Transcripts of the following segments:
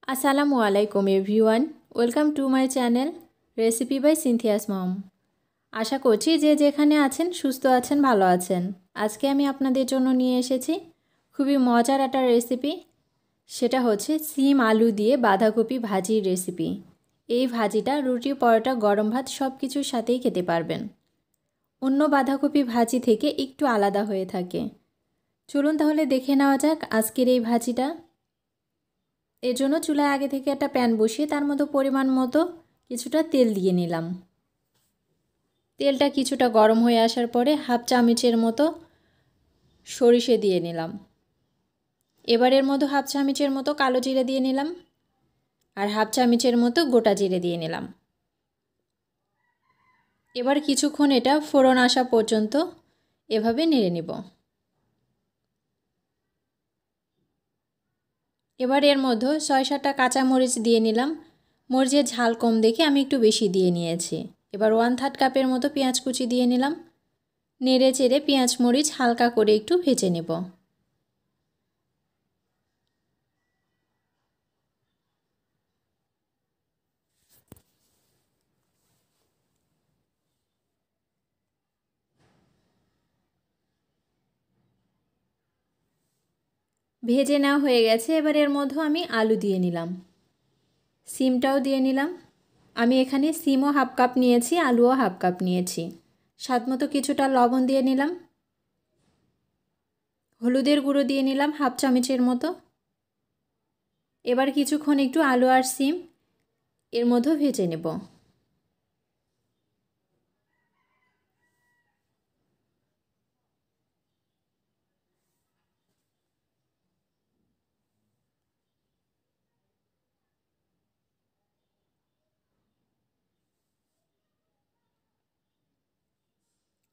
আসসালামু আলাইকুম everyone, welcome to my channel recipe by Cynthia's mom. আশা করছি যে যেখানে আছেন সুস্থ আছেন, ভালো আছেন। আজকে আমি আপনাদের জন্য নিয়ে এসেছি খুবই মজার একটা রেসিপি। সেটা হচ্ছে সিম আলু দিয়ে বাঁধাকপি ভাজির রেসিপি। এই ভাজিটা রুটি, পরোটা, গরম ভাত সব কিছুর সাথেই খেতে পারবেন। অন্য বাঁধাকপি ভাজি থেকে একটু আলাদা হয়ে থাকে। চলুন তাহলে দেখে নেওয়া যাক আজকের এই ভাজিটা। এর জন্য চুলায় আগে থেকে একটা প্যান বসিয়ে তার মধ্যে পরিমাণ মতো কিছুটা তেল দিয়ে নিলাম। তেলটা কিছুটা গরম হয়ে আসার পরে হাফ চামচের মতো সরিষে দিয়ে নিলাম। এবার এর মধ্যে হাফ চামচের মতো কালো জিরে দিয়ে নিলাম আর হাফ চামচের মতো গোটা জিরে দিয়ে নিলাম। এবার কিছুক্ষণ এটা ফোড়ন আসা পর্যন্ত এভাবে নেড়ে নেব। এবার এর মধ্যে 6-7টা কাঁচামরিচ দিয়ে নিলাম। মরিচের ঝাল কম দেখে আমি একটু বেশি দিয়ে নিয়েছি। এবার 1/3 কাপের মতো পেঁয়াজ কুচি দিয়ে নিলাম। নেড়ে চেড়ে পেঁয়াজ মরিচ হালকা করে একটু ভেজে নেব। ভেজে নেওয়া হয়ে গেছে। এবার এর মধ্যে আমি আলু দিয়ে নিলাম, সিমটাও দিয়ে নিলাম। আমি এখানে সিমও হাফ কাপ নিয়েছি, আলুও হাফ কাপ নিয়েছি। স্বাদ মতো কিছুটা লবণ দিয়ে নিলাম। হলুদের গুঁড়ো দিয়ে নিলাম হাফ চামচের মতো। এবার কিছুক্ষণ একটু আলু আর সিম এর মধ্যে ভেজে নেব।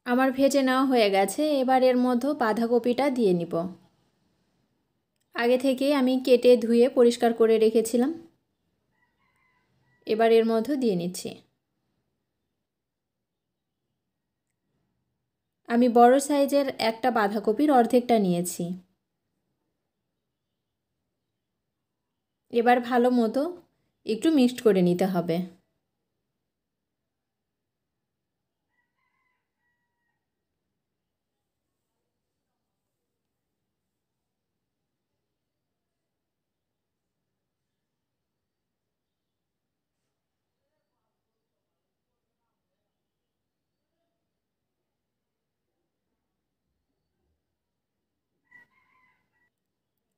আমার ভেজে নেওয়া হয়ে গেছে। এবার এর মধ্যে বাঁধাকপিটা দিয়ে নিব। আগে থেকেই আমি কেটে ধুয়ে পরিষ্কার করে রেখেছিলাম। এবার এর মধ্যে দিয়ে নিচ্ছি। আমি বড় সাইজের একটা বাঁধাকপির অর্ধেকটা নিয়েছি। এবার ভালো মতো একটু মিক্সড করে নিতে হবে।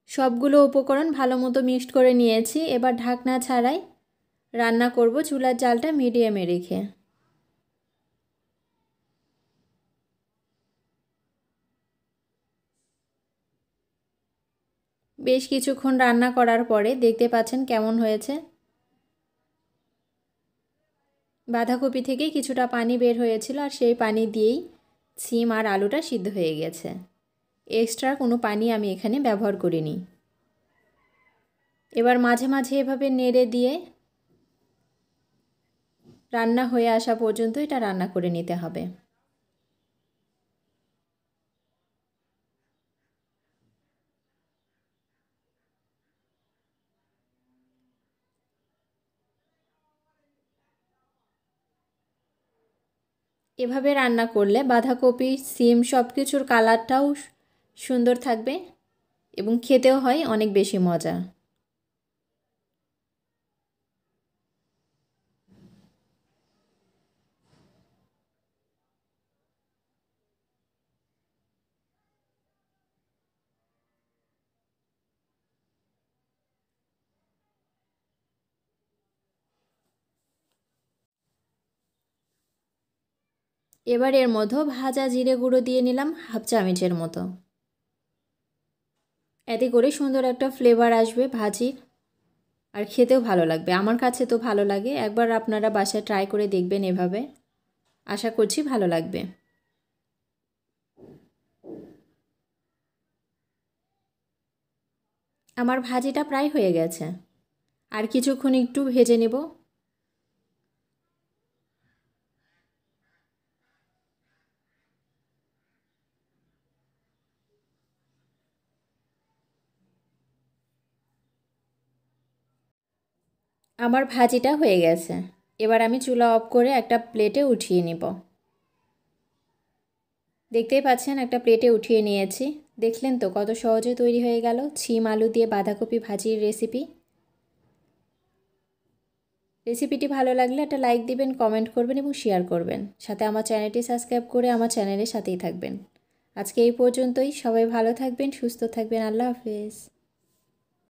সবগুলো উপকরণ ভালো মতো মিক্সড করে নিয়েছি। এবার ঢাকনা ছাড়াই রান্না করব চুলার জালটা মিডিয়ামে রেখে। বেশ কিছুক্ষণ রান্না করার পরে দেখতে পাচ্ছেন কেমন হয়েছে। বাঁধাকপি থেকে কিছুটা পানি বের হয়েছিল আর সেই পানি দিয়েই সিম আর আলুটা সিদ্ধ হয়ে গেছে। এক্সট্রা কোনো পানি আমি এখানে ব্যবহার করিনি। এবার মাঝে মাঝে এভাবে নেড়ে দিয়ে রান্না হয়ে আসা পর্যন্ত এটা রান্না করে নিতে হবে। এভাবে রান্না করলে বাঁধাকপি, সিম সব কিছুর কালারটাও সুন্দর থাকবে এবং খেতেও হয় অনেক বেশি মজা। এবার এর মধ্যে ভাজা জিরে গুঁড়ো দিয়ে নিলাম হাফ চামচের মতো। এতে করে সুন্দর একটা ফ্লেভার আসবে ভাজির আর খেতেও ভালো লাগবে। আমার কাছে তো ভালো লাগে। একবার আপনারা বাসায় ট্রাই করে দেখবেন এভাবে, আশা করছি ভালো লাগবে। আমার ভাজিটা প্রায় হয়ে গেছে, আর কিছুক্ষণ একটু ভেজে নেব। আমার ভাজিটা হয়ে গেছে। এবার আমি চুলা অফ করে একটা প্লেটে উঠিয়ে নিব। দেখতেই পাচ্ছেন একটা প্লেটে উঠিয়ে নিয়েছি। দেখলেন তো কত সহজে তৈরি হয়ে গেল ছিম আলু দিয়ে বাঁধাকপি ভাজির রেসিপি। রেসিপিটি ভালো লাগলে একটা লাইক দিবেন, কমেন্ট করবেন এবং শেয়ার করবেন। সাথে আমার চ্যানেলটি সাবস্ক্রাইব করে আমার চ্যানেলের সাথেই থাকবেন। আজকে এই পর্যন্তই। সবাই ভালো থাকবেন, সুস্থ থাকবেন। আল্লাহ হাফেজ।